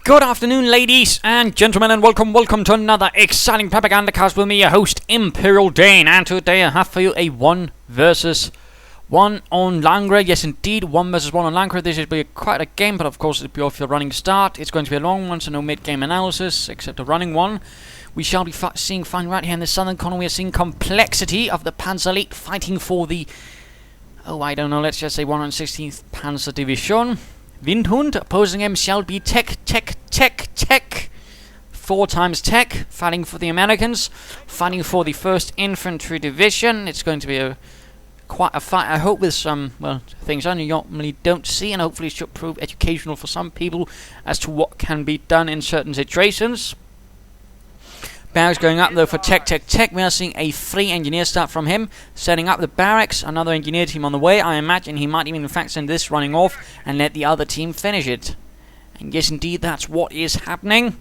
Good afternoon, ladies and gentlemen, and welcome to another exciting Propagandacast with me, your host, Imperial Dane. And today I have for you a 1 versus 1 on Langres. Yes, indeed, 1 versus 1 on Langres. This will be quite a game, but of course it'll be off your running start. It's going to be a long one, so no mid-game analysis, except a running one. We shall be seeing fun right here in the southern corner. We are seeing Compl3x1ty of the Panzer elite fighting for the, let's just say 116th Panzer Division. Windhund. Opposing him shall be Tektektektek. 4 times Tech, fighting for the Americans, fighting for the 1st Infantry Division. It's going to be quite a fight, I hope, with some, things I normally don't see, and hopefully it should prove educational for some people as to what can be done in certain situations. Barracks going up though for Tektektek. We are seeing a 3 engineer start from him, setting up the barracks. Another engineer team on the way. I imagine he might even in fact send this running off and let the other team finish it. And yes, indeed, that's what is happening.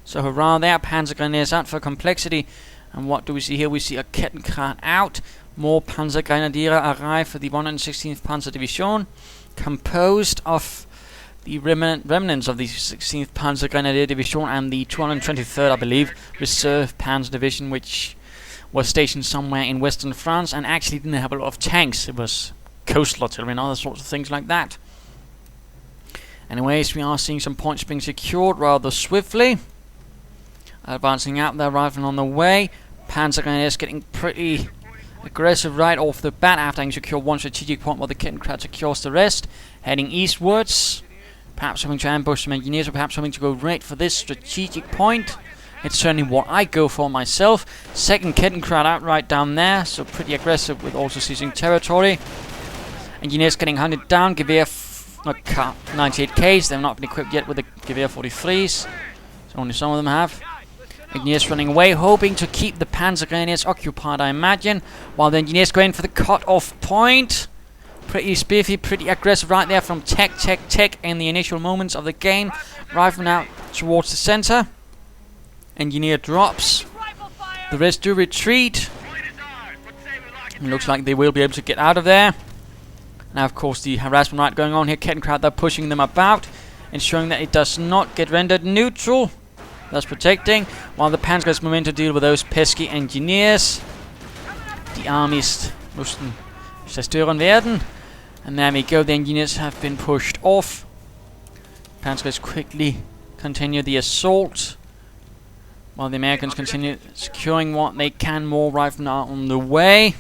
So hurrah there, Panzer Grenadiers out for Compl3x1ty. And what do we see here? We see a Kettenkrad out. More Panzer Grenadiere arrive for the 116th Panzer Division, composed of the remnants of the 16th Panzer Grenadier Division and the 223rd, I believe, Reserve Panzer Division, which was stationed somewhere in western France and actually didn't have a lot of tanks. It was coastal artillery and other sorts of things like that. Anyways, we are seeing some points being secured rather swiftly. Advancing out there, rifling on the way. Panzer Grenadiers getting pretty aggressive right off the bat after having secured one strategic point while the Kettenkrad secures the rest. Heading eastwards. Perhaps hoping to ambush some engineers, or perhaps hoping to go right for this strategic point. It's certainly what I go for myself. 2nd Kettenkrad out right down there, so pretty aggressive with also seizing territory. Engineers getting hunted down. Gewehr 98Ks. They've not been equipped yet with the Gewehr 43s, so only some of them have. Engineers running away, hoping to keep the Panzer Grenadiers occupied, I imagine, while the engineers go in for the cut-off point. Pretty spiffy, pretty aggressive right there from Tektektek in the initial moments of the game. Rifling out towards the center. Engineer drops. The rest do retreat. It looks like they will be able to get out of there. Now, of course, the harassment right going on here. Kettenkrad, they're pushing them about, ensuring that it does not get rendered neutral. Thus protecting, while the Panzers move in to deal with those pesky engineers. The armies mussten zerstören werden. And there we go, the engineers have been pushed off. Panzers quickly continue the assault, while the Americans continue securing what they can. More riflemen are on the way.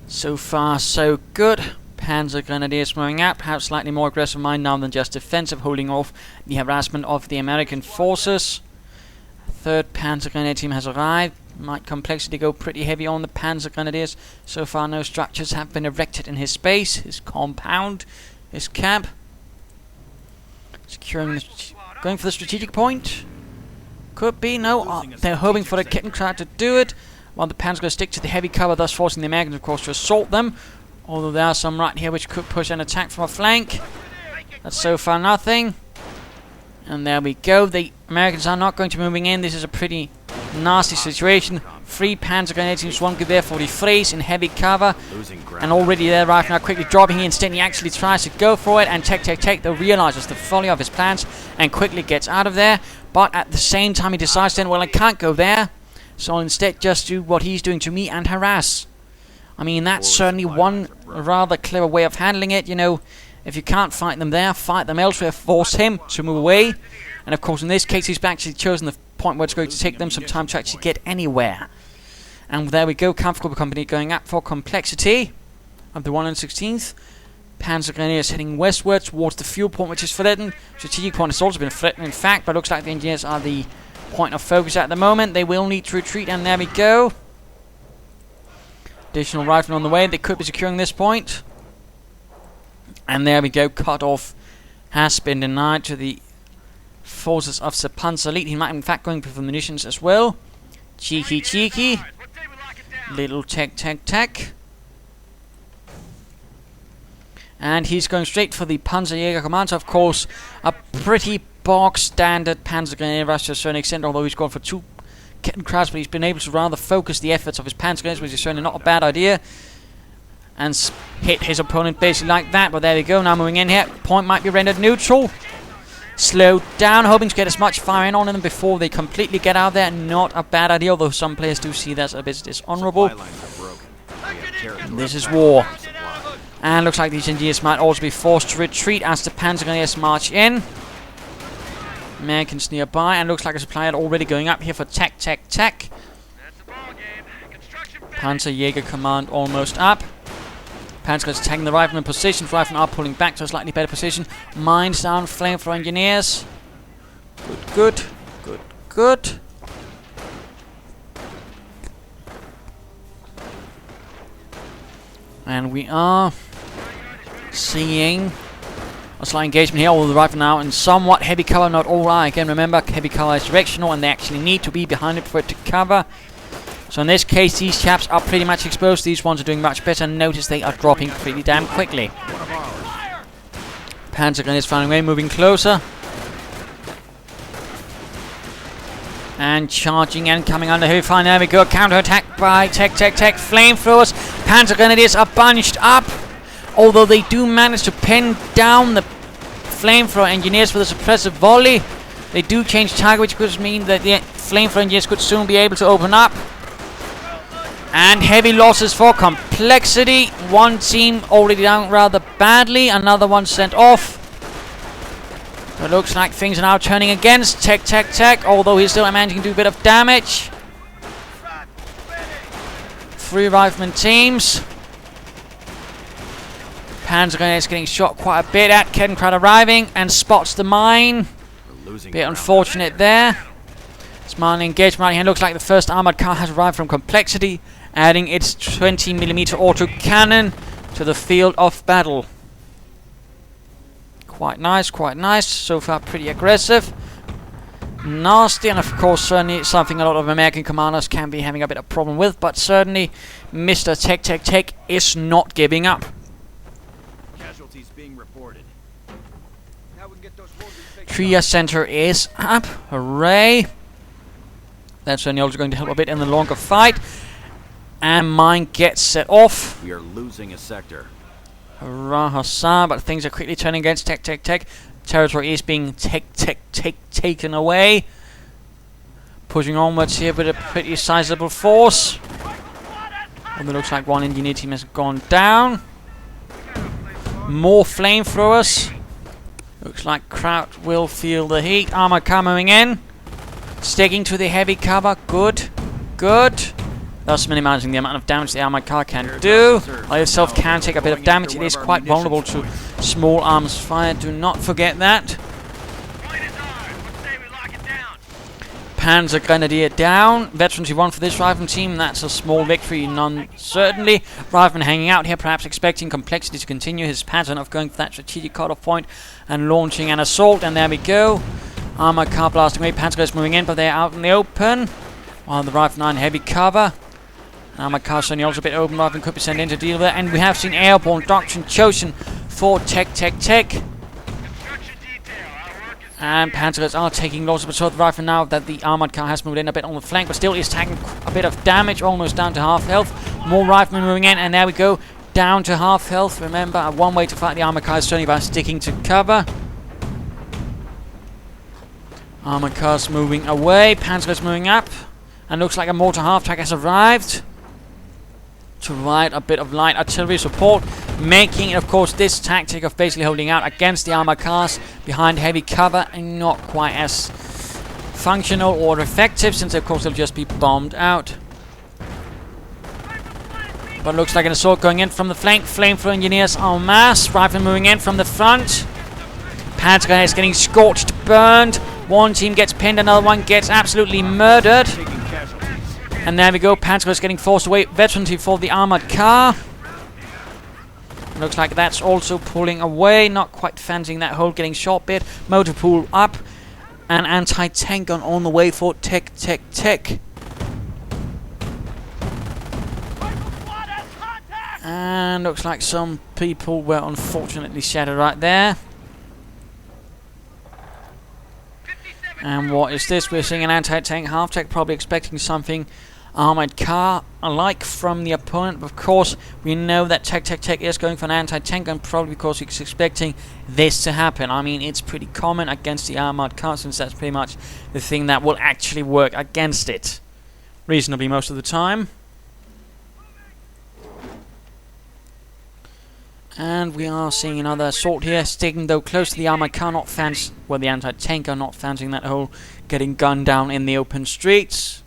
So far, so good. Panzer Grenadiers moving out, perhaps slightly more aggressive mind now than just defensive, holding off the harassment of the American forces. 3rd Panzer Grenadier team has arrived. Might Compl3x1ty go pretty heavy on the Panzer Grenadiers. So far no structures have been erected in his base, his compound, his camp. Securing going for the strategic point. Could be, no, they're hoping for the Kettenkrad to do it, while the Panzer stick to the heavy cover, thus forcing the Americans of course to assault them. Although there are some right here which could push an attack from a flank. That's so far nothing. And there we go. The Americans are not going to be moving in. This is a pretty nasty situation. 3 Panzer Grenadier teams, 1 Gewehr 43s in heavy cover. And already there, right now, quickly dropping. Instead, he actually tries to go for it. And Tektektek, though, realizes the folly of his plans and quickly gets out of there. But at the same time, he decides then, well, I can't go there. So I'll instead just do what he's doing to me and harass. I mean, that's certainly one rather clever way of handling it. You know, if you can't fight them there, fight them elsewhere, force him to move away. And of course, in this case, he's actually chosen the point where it's going to take them some time to actually get anywhere. And there we go, Kampfgruppe Company going up for Compl3x1ty of the 116th. Panzer Grenadiers heading westward towards the fuel point, which is threatened. Strategic point has also been threatened, in fact, but looks like the engineers are the point of focus at the moment. They will need to retreat, and there we go. Additional riflemen on the way. They could be securing this point. And there we go. Cut off has been denied to the forces of the Panzer elite. He might in fact going for munitions as well. Cheeky. Little Tektektek. And he's going straight for the Panzerjäger Commander. Of course, a pretty bog standard Panzer Grenadier rush to a certain extent, although he's gone for 2 Kettenkrads, but he's been able to rather focus the efforts of his Panzer Grenadiers, which is certainly not a bad idea. and hit his opponent basically like that. But there we go. Now moving in here. Point might be rendered neutral. Slow down, hoping to get as much firing on them before they completely get out there. Not a bad idea, although some players do see that as a bit dishonorable. This is war. And looks like these engineers might also be forced to retreat as the Panzer Grenadiers march in. Americans nearby, and looks like a supply already going up here for Tektektek. Panzer Jaeger command almost up. Panzer is taking the rifleman position. Riflemen are pulling back to a slightly better position. Mines down, flamethrower engineers. Good, good, good, good. And we are seeing a slight engagement here. All the rifle now in somewhat heavy cover, not all right. Again, remember, heavy cover is directional and they actually need to be behind it for it to cover. So in this case, these chaps are pretty much exposed. These ones are doing much better. Notice they are dropping pretty damn quickly. Panzer Grenadiers flying away, moving closer. And charging and coming under heavy fire. There we go. Counter-attack by Tektektek. Flamethrowers. Panzer Grenadiers are bunched up. Although they do manage to pin down the flamethrower engineers with a suppressive volley. They do change target, which could mean that the flamethrower engineers could soon be able to open up. And heavy losses for Compl3x1ty. One team already down rather badly. Another one sent off. It looks like things are now turning against Tektektek, although he's still managing to do a bit of damage. 3 rifleman teams. Panzer Grenadiers getting shot quite a bit at. Kettenkrad arriving and spots the mine. Bit unfortunate there. Smart engagement right here. Looks like the first armored car has arrived from Compl3x1ty, adding its 20mm autocannon to the field of battle. Quite nice, quite nice. So far pretty aggressive. Nasty, and of course certainly something a lot of American commanders can be having a bit of problem with, but certainly Mr. Tektektek is not giving up. Casualties being reported. Now we can get those Tria Center is up. Hooray. That's certainly also going to help a bit in the longer fight. And mine gets set off. We are losing a sector. Hurrah, huzzah, but things are quickly turning against Tektektek. Territory is being taken away. Pushing onwards here with a pretty sizable force. And it looks like one engineer team has gone down. More flamethrowers. Looks like Kraut will feel the heat. Armor coming in. Sticking to the heavy cover. Good. Good. Thus minimizing the amount of damage the armored car can do. By itself can take a bit of damage. It is quite vulnerable to small arms fire. Do not forget that. Panzer Grenadier down. Veterans who won for this rifleman team. That's a small victory, none certainly. Rifleman hanging out here, perhaps expecting Compl3x1ty to continue his pattern of going for that strategic cutoff point and launching an assault. And there we go. Armored car blasting away. Panzer Grenadiers moving in, but they're out in the open. While the rifleman heavy cover. Armored car certainly also a bit open. Rifleman could be sent in to deal with it. And we have seen airborne doctrine chosen for Tektektek. And Panzers are taking lots of assault rifle now that the armored car has moved in a bit on the flank, but still is taking a bit of damage, almost down to half health. More riflemen moving in, and there we go, down to half health. Remember, one way to fight the armored car is certainly by sticking to cover. Armored cars moving away, Panzers moving up, and looks like a mortar half-track has arrived to provide a bit of light artillery support, making it, of course, this tactic of basically holding out against the armored cars behind heavy cover and not quite as functional or effective, since of course they'll just be bombed out. But looks like an assault going in from the flank. Flamethrower engineers en masse. Rifle moving in from the front. Panzer is getting scorched, burned. One team gets pinned, another one gets absolutely murdered. And there we go, Panzer is getting forced away. Veterancy for the armored car. Looks like that's also pulling away. Not quite fancying that hole, getting shot bit. Motor pool up. And anti-tank gun on the way for Tektektek. And looks like some people were unfortunately shattered right there. And what is this? We're seeing an anti-tank half-tech, probably expecting something armored car alike from the opponent. Of course, we know that Tektektek is going for an anti-tank gun, probably because he's expecting this to happen. I mean, it's pretty common against the armored car, since that's pretty much the thing that will actually work against it reasonably most of the time. And we are seeing another assault here, sticking though close to the armored car, not fans, well, the anti-tank gun, not fancying that whole getting gunned down in the open streets.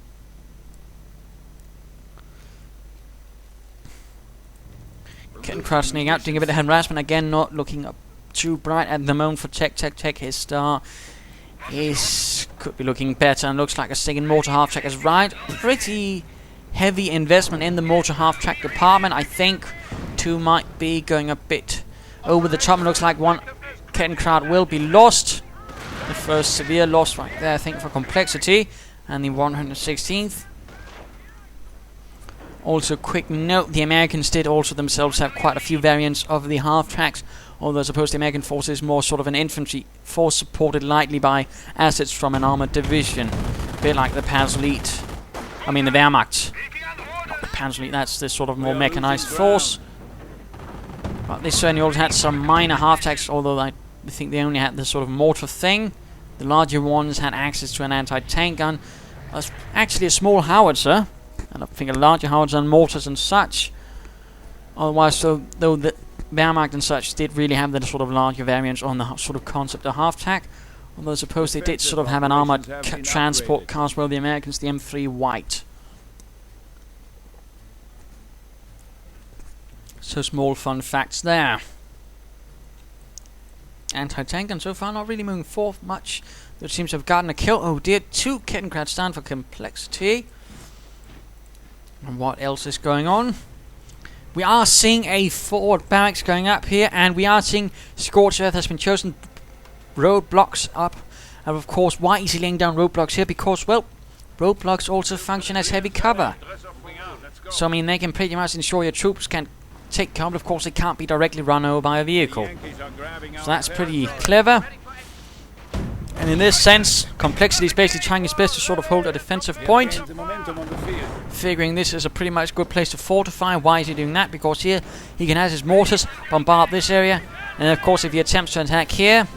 Tektektek sneaking out, doing a bit of harassment again, not looking up too bright at the moment for Tektektek. His star could be looking better, and looks like a second mortar half-track is right. Pretty heavy investment in the mortar half-track department. I think 2 might be going a bit over the top. It looks like one Tektektek will be lost. The first severe loss right there, I think, for Compl3x1ty, and the 116th. Also, quick note, the Americans did also themselves have quite a few variants of the half-tracks, although I suppose the American force is more sort of an infantry force supported lightly by assets from an armored division. A bit like the Panzer, I mean the Wehrmacht. Not the Panzer, that's this sort of more mechanized force. But they certainly also had some minor half-tracks, although I think they only had this sort of mortar thing. The larger ones had access to an anti-tank gun. That's actually a small howitzer. And I think a larger howitzer and mortars and such. Otherwise, though the Wehrmacht and such did really have the sort of larger variants on the sort of concept of half-track. Although I suppose they did sort of have an armored transport car as well, the Americans, the M3 White. So small fun facts there. Anti-tank gun so far not really moving forth much. It seems to have gotten a kill. Oh dear, 2 Tektektek down for Compl3x1ty. And what else is going on? We are seeing a forward barracks going up here, and we are seeing Scorched Earth has been chosen. Roadblocks up. And of course, why is he laying down roadblocks here? Because, well, roadblocks also function as heavy cover. So, I mean, they can pretty much ensure your troops can take cover. Of course, they can't be directly run over by a vehicle. So that's pretty clever. And in this sense, Compl3x1ty is basically trying his best to sort of hold a defensive point. Figuring this is a pretty much good place to fortify. Why is he doing that? Because here he can have his mortars bombard this area. And of course, if he attempts to attack here,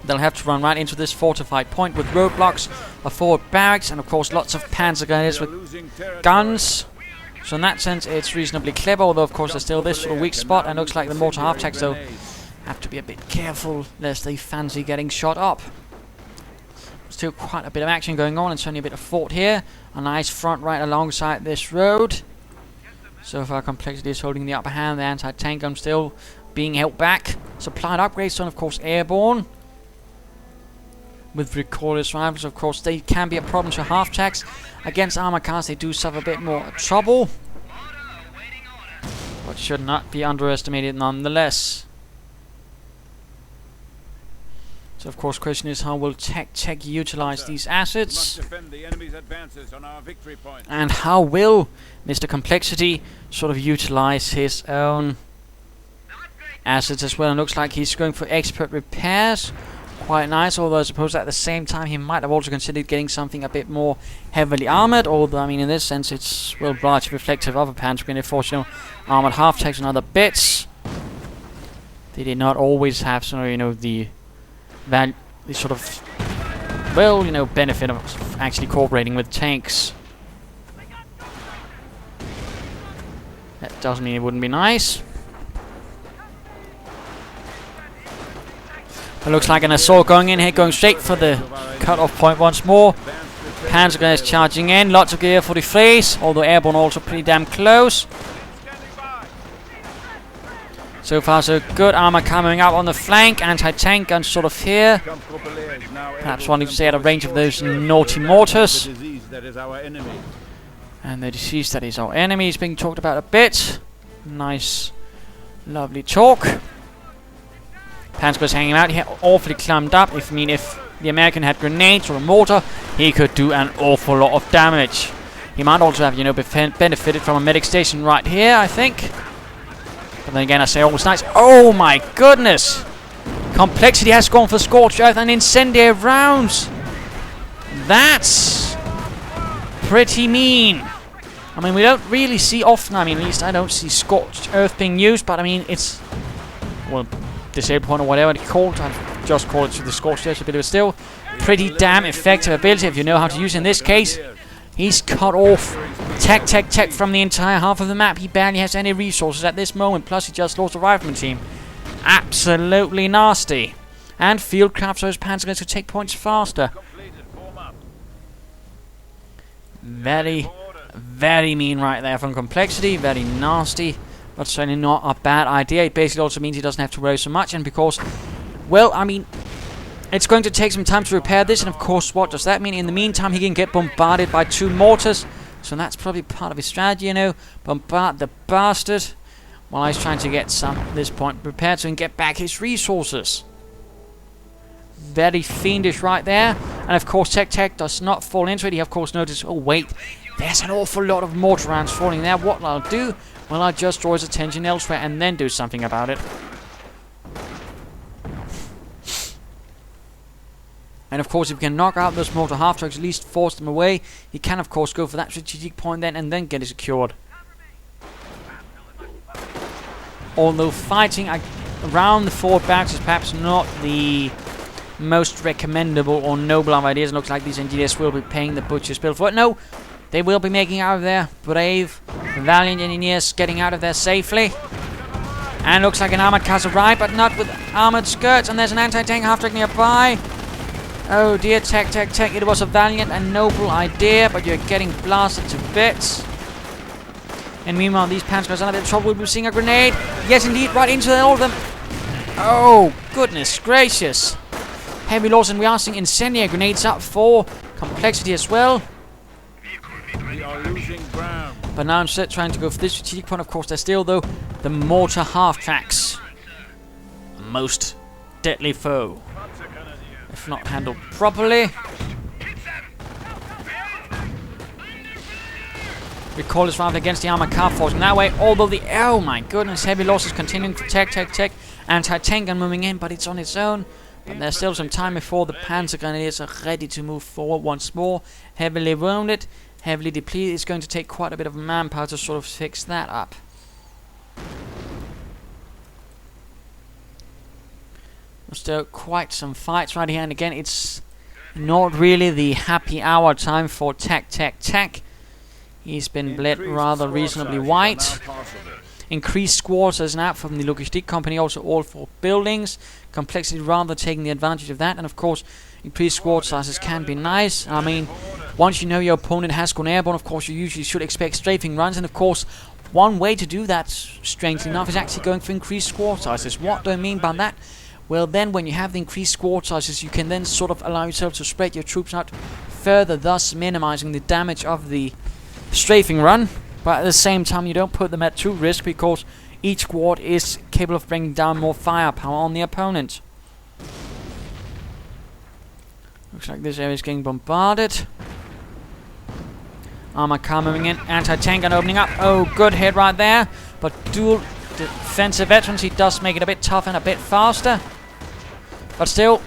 they'll have to run right into this fortified point with roadblocks, a forward barracks, and of course lots of Panzer gunners with guns. So in that sense, it's reasonably clever, although of course there's still this sort of weak spot, and looks like the mortar half-tracks, though, have to be a bit careful lest they fancy getting shot up. Still quite a bit of action going on, and certainly a bit of fort here. A nice front right alongside this road. So far Compl3x1ty is holding the upper hand. The anti-tank gun still being held back. Supplied upgrades, and of course airborne. With recoilless rifles, of course, they can be a problem to half-tracks. Against armor cars, they do suffer a bit more trouble. But should not be underestimated nonetheless. So of course, question is, how will Tektektek utilize these assets? And how will Mr. Compl3x1ty sort of utilize his own assets as well? And looks like he's going for expert repairs. Quite nice, although I suppose at the same time he might have also considered getting something a bit more heavily armored. Although, I mean, in this sense, it's well largely reflective of a Panzer Grenadier Force, you know, armored half-tracks and other bits. They did not always have, so, you know, the sort of, well, you know, benefit of actually cooperating with tanks. That doesn't mean it wouldn't be nice. It looks like an assault going in here, going straight for the cut-off point once more. Panzer guys charging in, lots of gear for the freeze, although airborne also pretty damn close. So far so good. Armor coming up on the flank, anti-tank gun sort of here. Perhaps one to stay at a range of those naughty mortars. And the disease that is our enemy is being talked about a bit. Nice, lovely talk. Panzer's hanging out here, awfully climbed up. If the American had grenades or a mortar, he could do an awful lot of damage. He might also have, you know, benefited from a medic station right here, I think. But then again, I say always nice. Oh my goodness! Compl3x1ty has gone for Scorched Earth and incendiary rounds. That's pretty mean. I mean, we don't really see often, I mean, at least I don't see Scorched Earth being used, but I mean, it's, well, disabled point or whatever it's called. I've just called it to the Scorched Earth ability, but still, pretty damn effective ability if you know how to use it. In this case, he's cut off Tektektek from the entire half of the map. He barely has any resources at this moment, plus he just lost a rifleman team. Absolutely nasty. And Fieldcraft, so his Panzer going to take points faster. Very, very mean right there from Compl3x1ty. Very nasty, but certainly not a bad idea. It basically also means he doesn't have to worry so much, and because, well, I mean, it's going to take some time to repair this, and of course, what does that mean? In the meantime, he can get bombarded by 2 mortars, so that's probably part of his strategy, you know. Bombard the bastard while he's trying to get some, at this point, prepared so he can get back his resources. Very fiendish right there. And of course, Tektek does not fall into it. He of course notices, oh wait, there's an awful lot of mortar rounds falling there. What I'll do, well, I'll just draw his attention elsewhere and then do something about it. And of course, if we can knock out those mortar half-trucks, at least force them away, he can of course go for that strategic point then and then get it secured. Although fighting around the forward barracks is perhaps not the most recommendable or noble of ideas. It looks like these engineers will be paying the butcher's bill for it. No, they will be making out of there. Brave, valiant engineers getting out of there safely. And looks like an armored car's arrived, but not with armored skirts. And there's an anti-tank half-track nearby. Oh dear, Tektektek, it was a valiant and noble idea, but you're getting blasted to bits. And meanwhile, these Panzers are in a bit of trouble. We'll be seeing a grenade. Yes, indeed, right into all of them. Oh, goodness gracious. Heavy loss, and we are seeing incendiary grenades up for Compl3x1ty as well. We are losing ground. But now instead trying to go for this strategic point, of course, there's still, though, the mortar half-tracks. Most deadly foe. If not handled properly. Recall his rifle against the armored car force in that way, although the, oh my goodness, heavy losses continuing for Tektektek. Anti-tank gun moving in, but it's on its own. But there's still some time before the Panzer Grenadiers are ready to move forward once more. Heavily wounded, heavily depleted. It's going to take quite a bit of manpower to sort of fix that up. Still quite some fights right here, and again, it's not really the happy hour time for Tektektek. He's been bled rather reasonably white. Increased squads as now from the logistic company, also all 4 buildings. Compl3x1ty rather taking the advantage of that, and of course, increased squad sizes can be nice. I mean, once you know your opponent has gone airborne, of course, you usually should expect strafing runs, and of course, one way to do that, strangely enough, is actually going for increased squad sizes. What do I mean by that? Well, then, when you have the increased squad sizes, you can then sort of allow yourself to spread your troops out further, thus minimizing the damage of the strafing run. But at the same time, you don't put them at too risk, because each squad is capable of bringing down more firepower on the opponent. Looks like this area is getting bombarded. Armored car moving in. Anti-tank gun opening up. Oh, good hit right there. But dual defensive veterans, he does make it a bit tough and a bit faster. But still,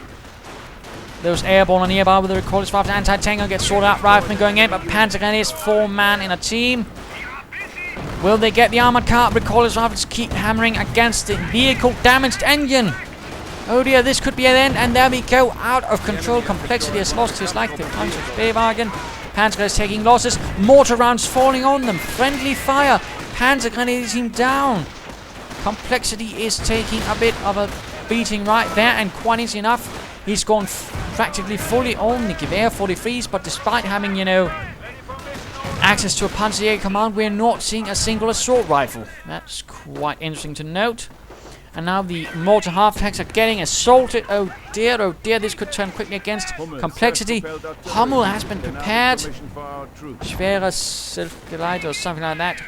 those airborne are nearby with the recall. Anti-tank gun gets sorted out. Rifleman going in, but Panzer Grenadiers, 4-man in a team. Will they get the armored car? Recallers rifles keep hammering against the vehicle-damaged engine. Oh dear, this could be an end, and there we go, out of control. Compl3x1ty has lost his like the punch of Bewagen. Panzer is taking losses. Mortar rounds falling on them. Friendly fire. Panzer Grenadier team down. Compl3x1ty is taking a bit of a beating right there, and quite easy enough, he's gone practically fully on the Gewehr 43s, but despite having, you know, access to a Panzer command, we're not seeing a single assault rifle. That's quite interesting to note. And now the mortar half-tanks are getting assaulted. Oh dear, this could turn quickly against Compl3x1ty. Hummel has been prepared. Schwerer Self-Geleit or something like that.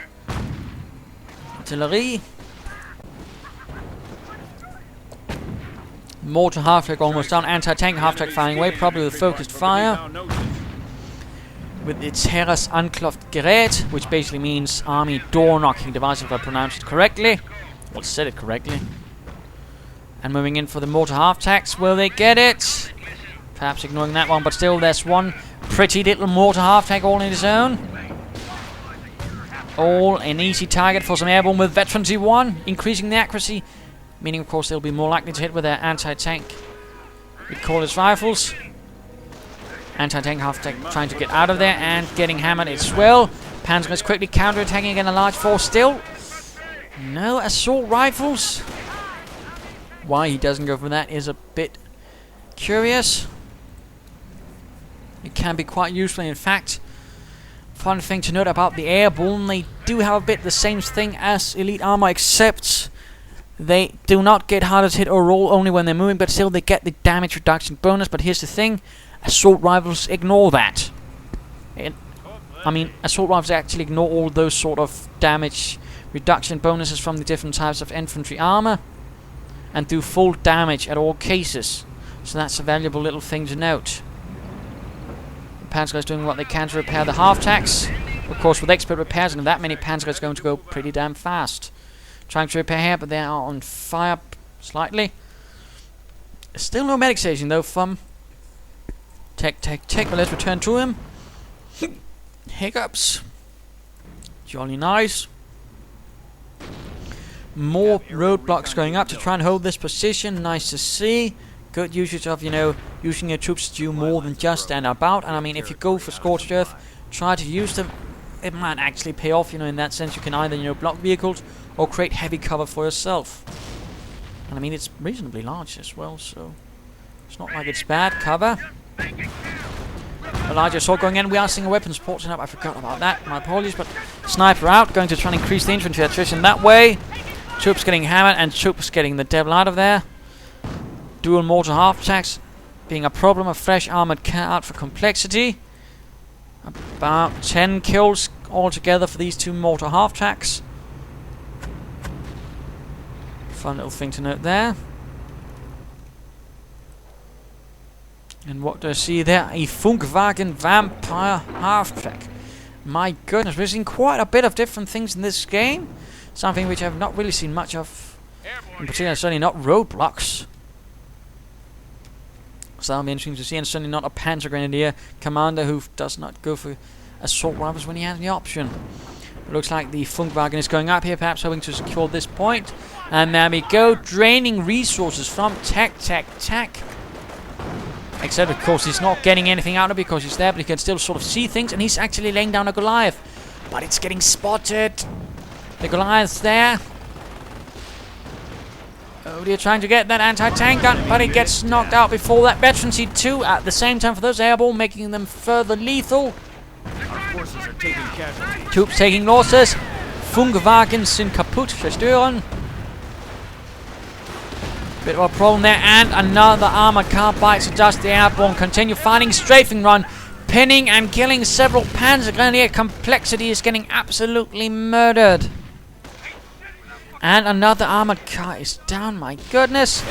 Artillery. Mortar half-track almost down. Anti-tank half-track firing away, probably with focused fire. With its Heeres Anklopfgerät, which basically means army door-knocking device, if I pronounced it correctly. Well, said it correctly. And moving in for the mortar half-tracks. Will they get it? Perhaps ignoring that one, but still there's one pretty little mortar half-tank all in his own. All an easy target for some airborne with Veterancy 1, increasing the accuracy, meaning of course they'll be more likely to hit with their anti-tank recoilless rifles. Anti-tank half-tank trying to get out of there and getting hammered as well. Panzer is quickly counter-attacking again, a large force still. No assault rifles. Why he doesn't go for that is a bit curious. It can be quite useful, in fact. Fun thing to note about the airborne, they do have a bit the same thing as elite armor, except they do not get harder to hit or roll only when they're moving, but still they get the damage reduction bonus. But here's the thing, assault rifles ignore that. Assault rifles actually ignore all those sort of damage reduction bonuses from the different types of infantry armor and do full damage at all cases. So that's a valuable little thing to note. The Panzer is doing what they can to repair the half-tacks. Of course, with expert repairs and that many Panzer is going to go pretty damn fast. Trying to repair here, but they are on fire slightly. Still no medic station though from Tektektek, but let's return to him. Hiccups. Jolly nice. More roadblocks going up to try and hold this position. Nice to see. Good usage of, using your troops to do more than just stand about. And I mean, if you go for scorched earth, try to use them. It might actually pay off, in that sense. You can either, block vehicles or create heavy cover for yourself. And I mean, it's reasonably large as well, so it's not like it's bad cover. A larger assault going in. We are seeing a weapons portion up. I forgot about that. My apologies, but sniper out. Going to try and increase the infantry attrition that way. Troops getting hammered and troops getting the devil out of there. Dual mortar half-attacks being a problem. A fresh armored car out for complexity. About 10 kills altogether for these two mortar half-attacks. Fun little thing to note there. And what do I see there? A Funkwagen Vampire half-track. My goodness, we've seen quite a bit of different things in this game. Something which I've not really seen much of. In particular, certainly not roadblocks. So that'll be interesting to see, and certainly not a Panzer Grenadier commander who does not go for assault rifles when he has the option. It looks like the Funkwagen is going up here, perhaps hoping to secure this point. And there we go, draining resources from Tektektek. Except, of course, he's not getting anything out of it because he's there, but he can still sort of see things, and he's actually laying down a Goliath. But it's getting spotted. The Goliath's there. Oh dear, trying to get that anti-tank gun, but it gets knocked out before that. Veterancy 2 at the same time for those airborne, making them further lethal. Our forces are taking casualties. Troops taking losses. Funkwagen sind kaputt, zerstören. Bit of a problem there, and another armored car bites to dust. The airborne continue fighting, strafing run, pinning and killing several Panzer Grenadier. Complexity is getting absolutely murdered. And another armored car is down, my goodness.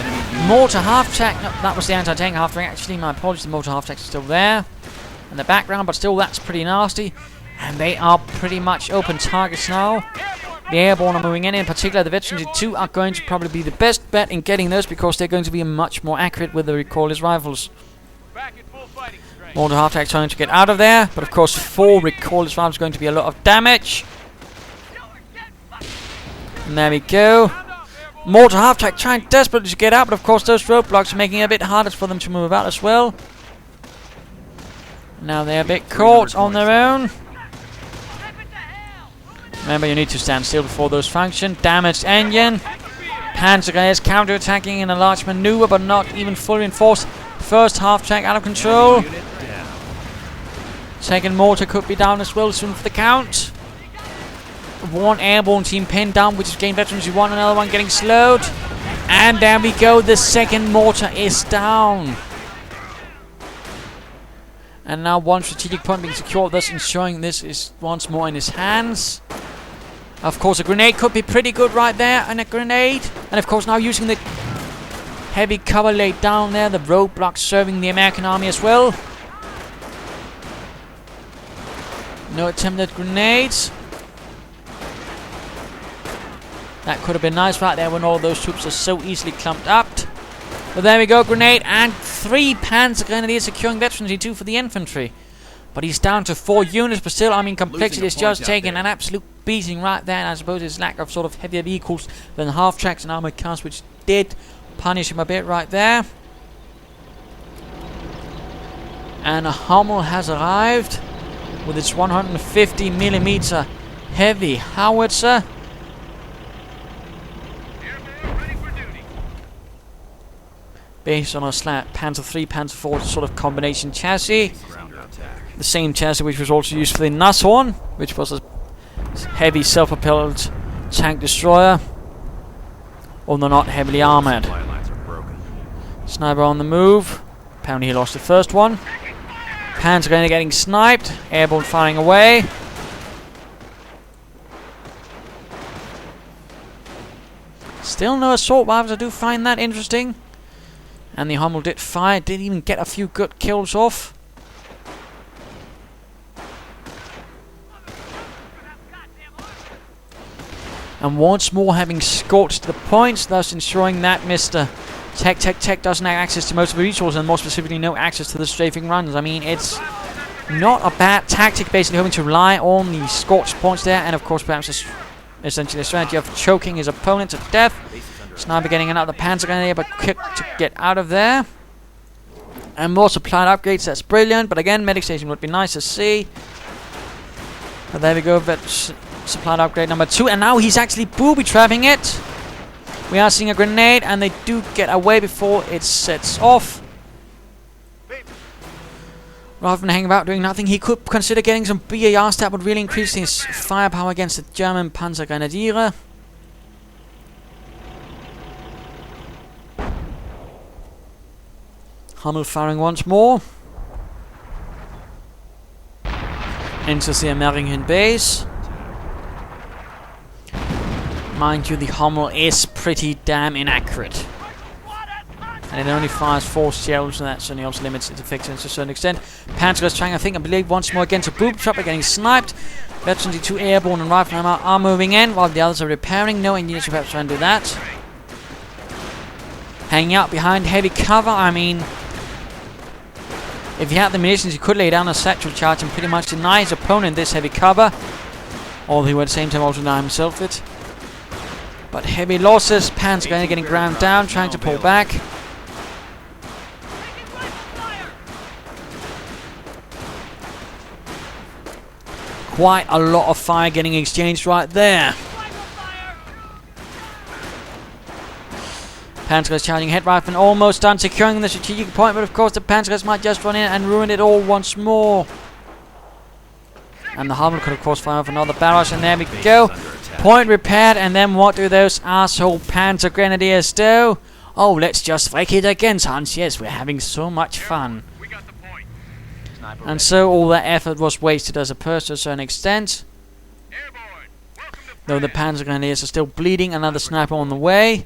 Mortar half-tack, no, that was the anti-tank half-tack, actually, my apologies, the mortar half-tack is still there in the background, but still that's pretty nasty. And they are pretty much open targets now. The airborne are moving in particular the Veterancy 2 are going to probably be the best bet in getting those because they're going to be much more accurate with the recoilless rifles. Mortar half-tack trying to get out of there, but of course 4 recoilless rifles going to be a lot of damage. And there we go. Mortar half-tack trying desperately to get out, but of course those roadblocks are making it a bit harder for them to move out as well. Now they're a bit caught on their own. Remember, you need to stand still before those function. Damaged engine. Panzer is counter-attacking in a large maneuver, but not even fully reinforced. First half-track out of control. Second mortar could be down as well soon for the count. One airborne team pinned down, which is gained Veterancy 1. Another one getting slowed. And there we go. The second mortar is down. And now one strategic point being secured, thus ensuring this is once more in his hands. Of course, a grenade could be pretty good right there, and a grenade. And of course, now using the heavy cover laid down there, the roadblocks serving the American army as well. No attempted grenades. That could have been nice right there when all those troops are so easily clumped up. But there we go, grenade, and 3 Panzer Grenadiers securing Veterancy 2 for the infantry. But he's down to 4 units, but still, I mean, Complexity is just point out taking there. an absolute beating right there, and I suppose his lack of sort of heavier vehicles than half-tracks and armored cars, which did punish him a bit right there. And a Hummel has arrived with its 150mm heavy howitzer. Based on a Panzer 3, Panzer 4 sort of combination chassis. The same chassis which was also used for the Nashorn, which was a heavy self-propelled tank destroyer, although not heavily armoured. Sniper on the move. Apparently he lost the first one. Panzer going to getting sniped. Airborne firing away. Still no assault rifles. I do find that interesting. And the Hummel did fire. Did even get a few good kills off. And once more having scorched the points, thus ensuring that Mr. Tektektek doesn't have access to most of the resources, and more specifically no access to the strafing runs. I mean, it's not a bad tactic, basically hoping to rely on the scorched points there, and of course perhaps essentially a strategy of choking his opponent to death. Sniper getting another Panzer grenade, but quick to get out of there. And more supplied upgrades, that's brilliant, but again, medic station would be nice to see. But there we go, that's supplied upgrade number 2, and now he's actually booby-trapping it. We are seeing a grenade, and they do get away before it sets off. Rather than hanging about doing nothing, he could consider getting some BARs that would really increase his firepower against the German Panzer Grenadiere. Hummel firing once more into the American base. Mind you, the Hummel is pretty damn inaccurate. And it only fires 4 shells, and that certainly also limits its effectiveness to a certain extent. Panzer is trying, I believe, once more against a boob trap, getting sniped. Veteran 2 airborne and rifle are moving in, while the others are repairing. No engineers perhaps trying to do that. Hanging out behind heavy cover, I mean, if he had the munitions, he could lay down a satchel charge and pretty much deny his opponent this heavy cover. Although he would at the same time also deny himself it. But heavy losses, Panzer getting ground down, trying to pull back. Quite a lot of fire getting exchanged right there. Panzer charging head rifle and almost done securing the strategic point, but of course the Panzer might just run in and ruin it all once more. And the Hummel could of course fire off another barrage, and there we go. Point repaired, and then what do those asshole Panzer Grenadiers do? Oh, let's just wreck it again, Hans. Yes, we're having so much fun. And so all that effort was wasted as a person to a certain extent. Though the Panzer Grenadiers are still bleeding, another sniper on the way.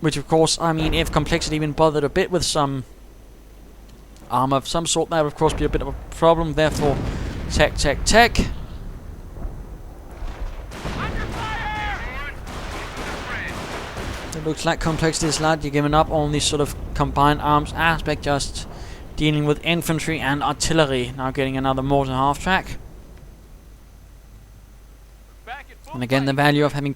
Which of course, I mean, if Complexity even bothered a bit with some armor of some sort, that would of course be a bit of a problem. Therefore, Tektektek. It looks like Complexity is slightly giving up on this sort of combined arms aspect, just dealing with infantry and artillery. Now getting another mortar half-track. And again, the value of having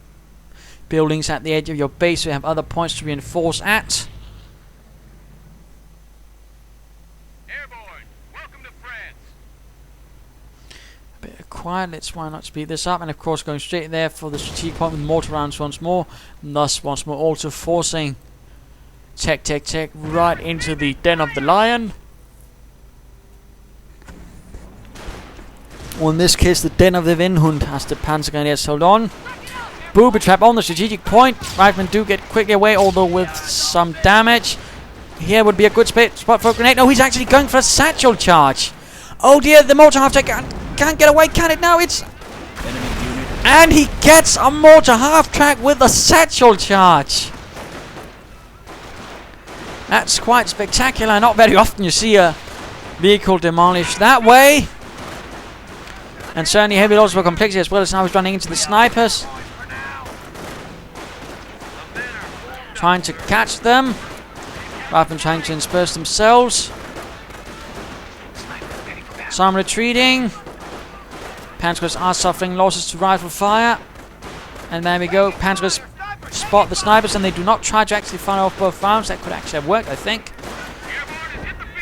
buildings at the edge of your base, so you have other points to reinforce at. Airborne, welcome to France. A bit quiet, let's why not speed this up, and of course going straight there for the strategic point with mortar rounds once more, and thus once more also forcing Tektektek right into the den of the lion. Or in this case the den of the Windhund, as the Panzer Grenadiers hold on. Booby trap on the strategic point. Riflemen do get quickly away, although with some damage. Here would be a good spot for a grenade. No, he's actually going for a satchel charge. Oh dear, the mortar half-track can't get away, can it? Now it's... And he gets a mortar half-track with a satchel charge. That's quite spectacular. Not very often you see a vehicle demolished that way. And certainly heavy losses for Complexity as well, as now he's running into the snipers. Trying to catch them, rather than trying to disperse themselves. Some retreating. Panzers are suffering losses to rifle fire. And there we go. Panzers spot the snipers and they do not try to actually fire off both rounds. That could actually have worked, I think.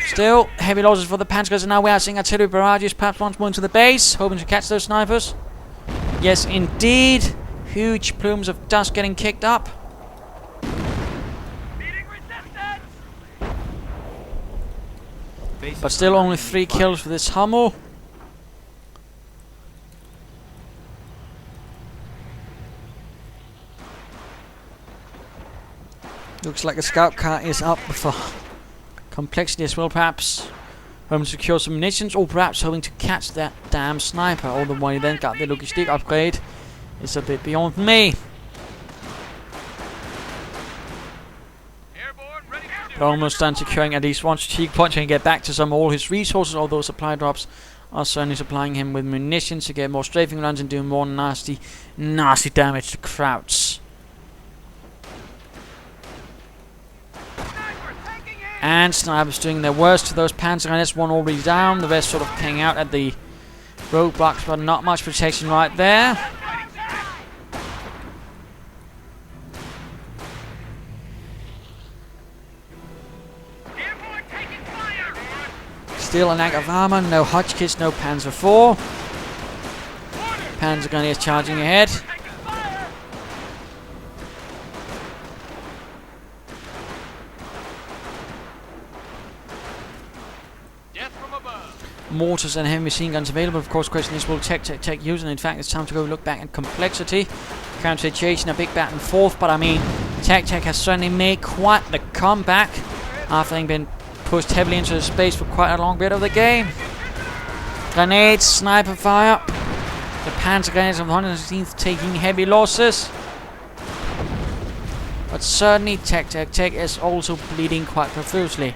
Still, heavy losses for the Panzers, and now we are seeing artillery barrages perhaps once more into the base, hoping to catch those snipers. Yes, indeed. Huge plumes of dust getting kicked up. But still only 3 kills for this Hummel. Looks like a scout car is up for Compl3x1ty as well, perhaps. Hoping to secure some munitions, or perhaps hoping to catch that damn sniper. All the way then got the logistic upgrade. It's a bit beyond me. But almost done securing at least one strategic point so he can get back to some of all his resources, although supply drops are certainly supplying him with munitions to get more strafing runs and do more nasty damage to Krauts. And snipers doing their worst to those Panzer gunners. One already down, the rest sort of hanging out at the roadblocks, but not much protection right there. Still a lack of armor, no Hotchkiss, no Panzer IV. Panzer gunner is charging ahead. Mortars and heavy machine guns available. Of course, question is, will Tektektek use? And in fact, it's time to go look back at Compl3x1ty. Current situation, a big back and forth, but I mean, Tektek has certainly made quite the comeback after having been pushed heavily into the space for quite a long bit of the game. Grenades, sniper fire. The Panzer grenades of the 116th taking heavy losses. But certainly Tektektek is also bleeding quite profusely.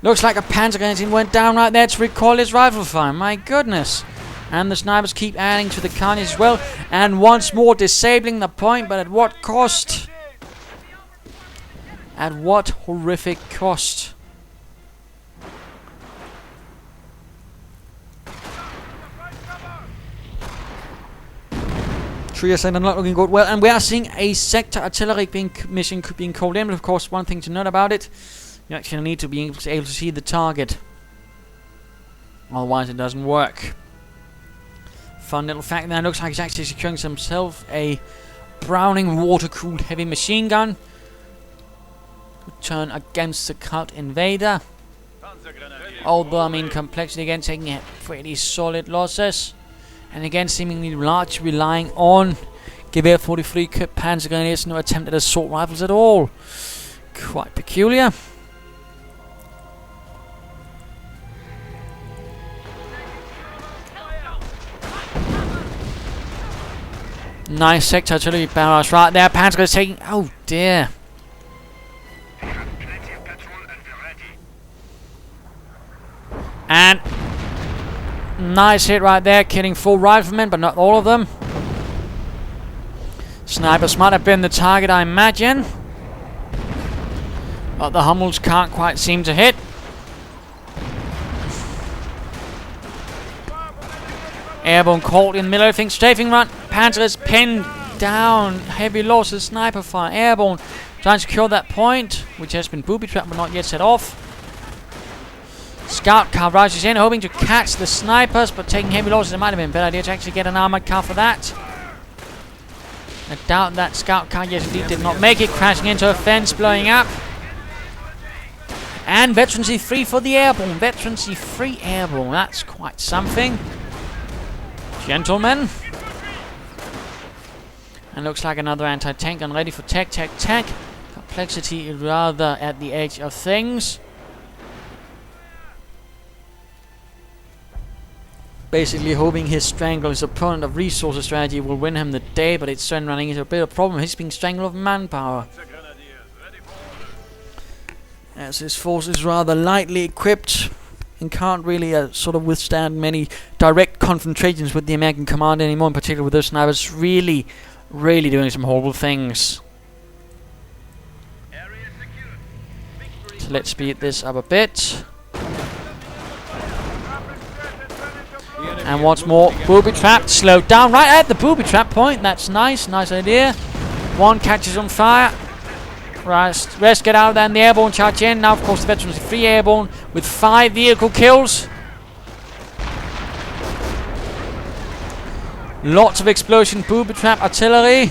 Looks like a Panzer grenade went down right there to recoil his rifle fire. My goodness. And the snipers keep adding to the carnage as well. And once more disabling the point, but at what cost? At what horrific cost? Trias are not looking good. Well, and we are seeing a sector artillery mission being called in. But of course, one thing to note about it, you actually need to be able to see the target. Otherwise, it doesn't work. Fun little fact there. Looks like he's actually securing himself a Browning water-cooled heavy machine gun to turn against the cult invader. Although, I mean, Compl3x1ty again taking pretty solid losses. And again, seemingly largely relying on Gewehr 43 Panzer grenadiers, no attempt at assault rifles at all. Quite peculiar. Nice sector artillery barrage right there. Panzer is taking. Oh dear. And nice hit right there, killing 4 riflemen, but not all of them. Snipers might have been the target, I imagine. But the Hummels can't quite seem to hit. Airborne caught in the middle of things. Strafing run. Panzer is pinned down. Heavy losses. Sniper fire. Airborne. Trying to secure that point, which has been booby trapped but not yet set off. Scout car rushes in, hoping to catch the snipers, but taking heavy losses. It might have been a better idea to actually get an armored car for that. I doubt that scout car, yes indeed, did not make it, crashing into a fence, blowing up. And veterancy free for the airborne. Veterancy free airborne. That's quite something. Gentlemen. And looks like another anti-tank gun ready for Tektektek. Compl3x1ty is rather at the edge of things. Basically hoping his strangle his opponent of resources strategy will win him the day, but it's soon running into a bit of a problem. He's being strangled of manpower, as his force is rather lightly equipped and can't really sort of withstand many direct confrontations with the American commander anymore, in particular with those snipers really doing some horrible things. So let's speed this up a bit. And once more, booby trap, slowed down right at the booby trap point. That's nice, nice idea. One catches on fire. Right, rest get out there and the airborne charge in. Now, of course, the veterans are 3 airborne with 5 vehicle kills. Lots of explosion, booby trap, artillery.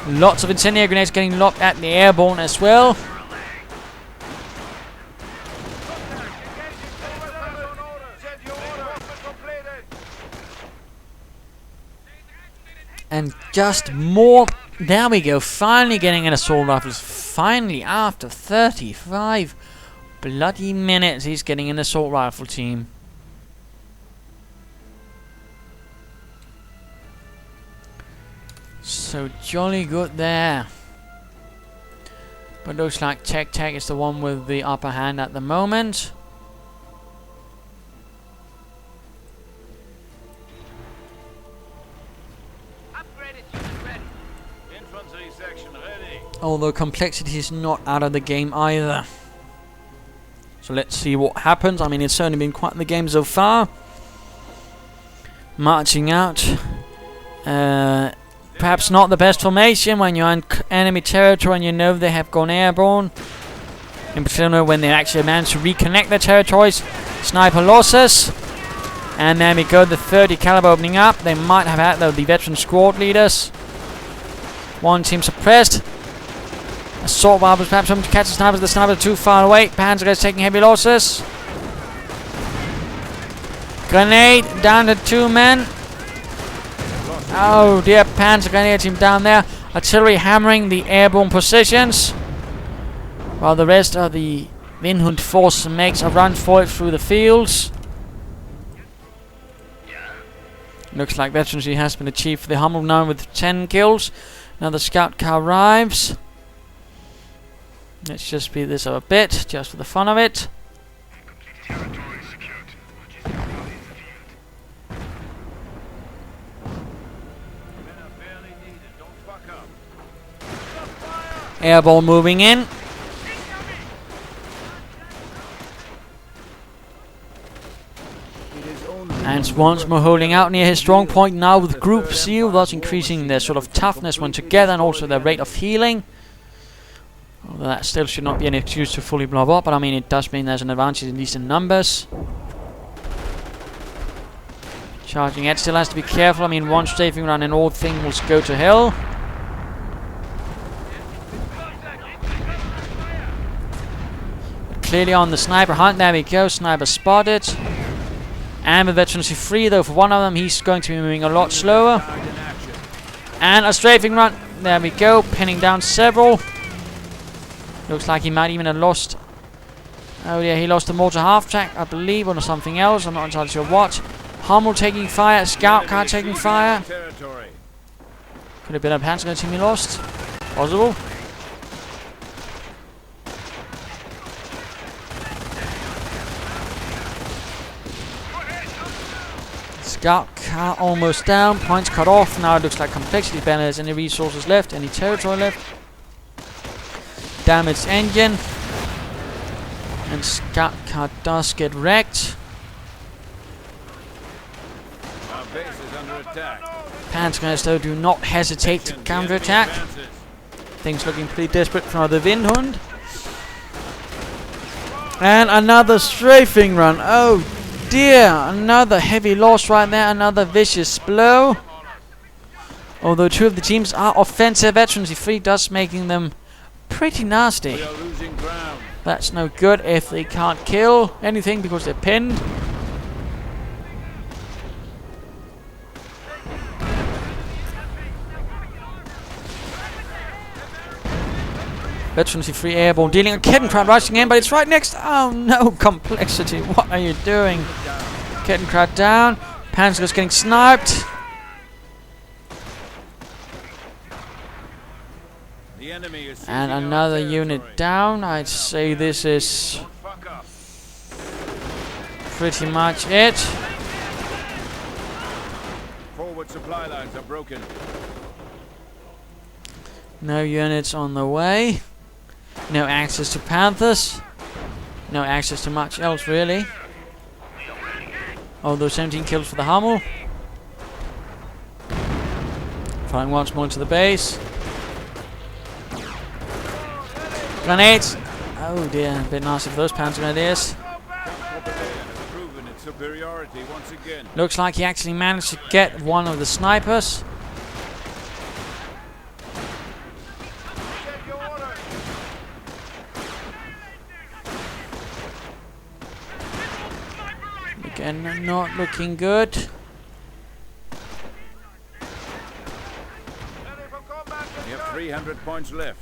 Lots of incendiary grenades getting locked at the airborne as well. And just more. There we go. Finally getting an assault rifles. Finally, after 35 bloody minutes, he's getting an assault rifle team. So jolly good there. But looks like Tektektek is the one with the upper hand at the moment. Although complexity is not out of the game either. So let's see what happens. I mean, it's certainly been quite the game so far. Marching out. Perhaps not the best formation when you're in enemy territory and you know they have gone airborne. In particular when they actually manage to reconnect their territories. Sniper losses. And there we go, the 30 caliber opening up. They might have had, though, the veteran squad leaders. One team suppressed. Assault rifles perhaps hoping to catch the snipers. The snipers are too far away. Panzer is taking heavy losses. Grenade down to 2 men. Oh dear, Panzer grenade team down there. Artillery hammering the airborne positions. While the rest of the Windhund force makes a run for it through the fields. Looks like veterancy has been achieved for the Hummel now with 10 kills. Now the scout car arrives. Let's just speed this up a bit, just for the fun of it. Airborne moving in. And once more holding out near his strong point now with group seal, thus increasing their sort of toughness when together and also their rate of healing. Although that still should not be an excuse to fully blow up, but I mean it does mean there's an advantage at least in numbers. Charging Ed still has to be careful. I mean one strafing run and all things will go to hell. Clearly on the sniper hunt, there we go, sniper spotted. And with veterancy free though for one of them, he's going to be moving a lot slower. And a strafing run, there we go, pinning down several. Looks like he might even have lost. Oh yeah, he lost the mortar half track, I believe, or something else. I'm not entirely sure what. Hummel taking fire, scout car taking fire. Could have been a Panzer team he lost. Possible. Scout car almost down, points cut off. Now it looks like complexity barely has any resources left, any territory left. Damaged engine. And scout car does get wrecked. Our base is under attack. Panzers though do not hesitate to counterattack. Things looking pretty desperate for the Windhund. And another strafing run. Oh dear, another heavy loss right there, another vicious blow. Although 2 of the teams are offensive, veterancy free does making them pretty nasty. That's no good if they can't kill anything because they're pinned. Veterancy free airborne dealing a Kettenkrad rushing in, but it's right next. Oh no, complexity, what are you doing? Kettenkrad down. Panzer's getting sniped. And another unit down. I'd say this is pretty much it. Forward supply lines are broken. No units on the way. No access to Panthers. No access to much else really. Although 17 kills for the Hummel. Firing once more into the base. Grenades! Oh dear, a bit nasty for those Panzer grenadiers. Superiority once again. Looks like he actually managed to get one of the snipers. Again, not looking good. You have 300 points left.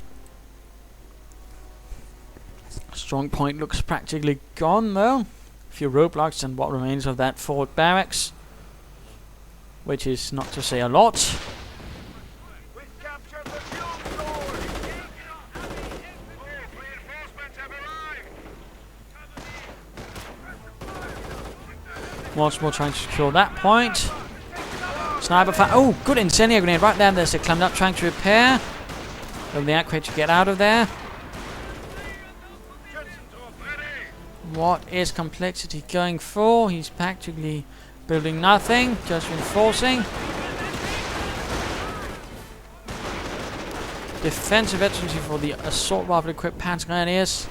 Strong point looks practically gone though. A few roadblocks and what remains of that forward barracks, which is not to say a lot. We've captured the fuel store. Once more trying to secure that point. Sniper fire. Oh, good incendiary grenade right there. There's a climbed up trying to repair. Over the Acquate to get out of there. What is Compl3x1ty going for? He's practically building nothing, just reinforcing. Defensive efficiency for the assault rifle equipped Panzer grenadiers.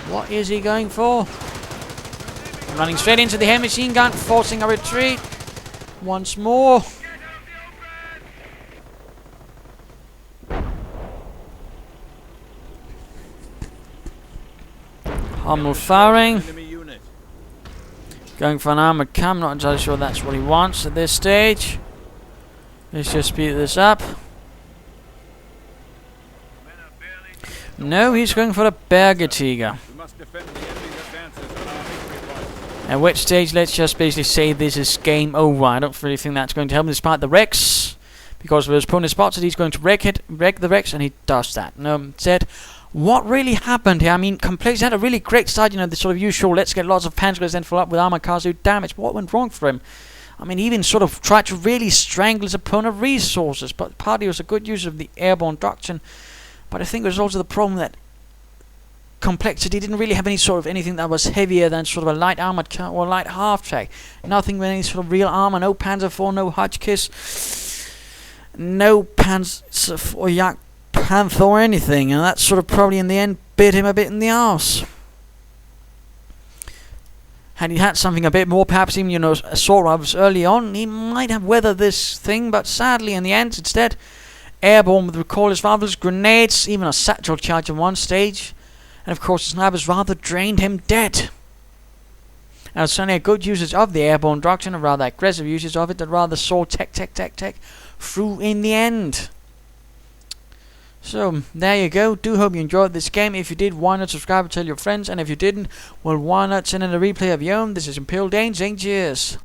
What is he going for? Running straight into the heavy machine gun, forcing a retreat. Once more. Hummel firing. Enemy unit. Going for an armored cam, not entirely sure that's what he wants at this stage. Let's just speed this up. No, he's going for the Bergetiger. We must defend the enemy's advances on our victory points. At which stage, let's just basically say this is game over. I don't really think that's going to help him despite the Rex. Because if his opponent spots it, he's going to wreck the Rex, and he does that. No, said, what really happened here? I mean, Compl3x1ty had a really great start, you know, the sort of usual, let's get lots of Panzers, then follow up with armored cars do damage. But what went wrong for him? I mean, he even sort of tried to really strangle his opponent of resources, but partly it was a good use of the airborne doctrine. But I think it was also the problem that Compl3x1ty didn't really have any sort of anything that was heavier than sort of a light armored car or light half-track. Nothing with any sort of real armor, no Panzer IV, no Hotchkiss, no Panzer IV Yak Panther or anything, and that sort of probably in the end bit him a bit in the arse. Had he had something a bit more, perhaps even, you know, assault rifles early on, he might have weathered this thing, but sadly in the end, instead, airborne with recoilless rifles, grenades, even a satchel charge at one stage, and of course the snipers rather drained him dead. And it's certainly a good usage of the airborne doctrine, a rather aggressive usage of it, that rather saw Tektektektek through in the end. So, there you go. Do hope you enjoyed this game. If you did, why not subscribe and tell your friends? And if you didn't, well, why not send in a replay of your own? This is Compl3x1ty saying cheers.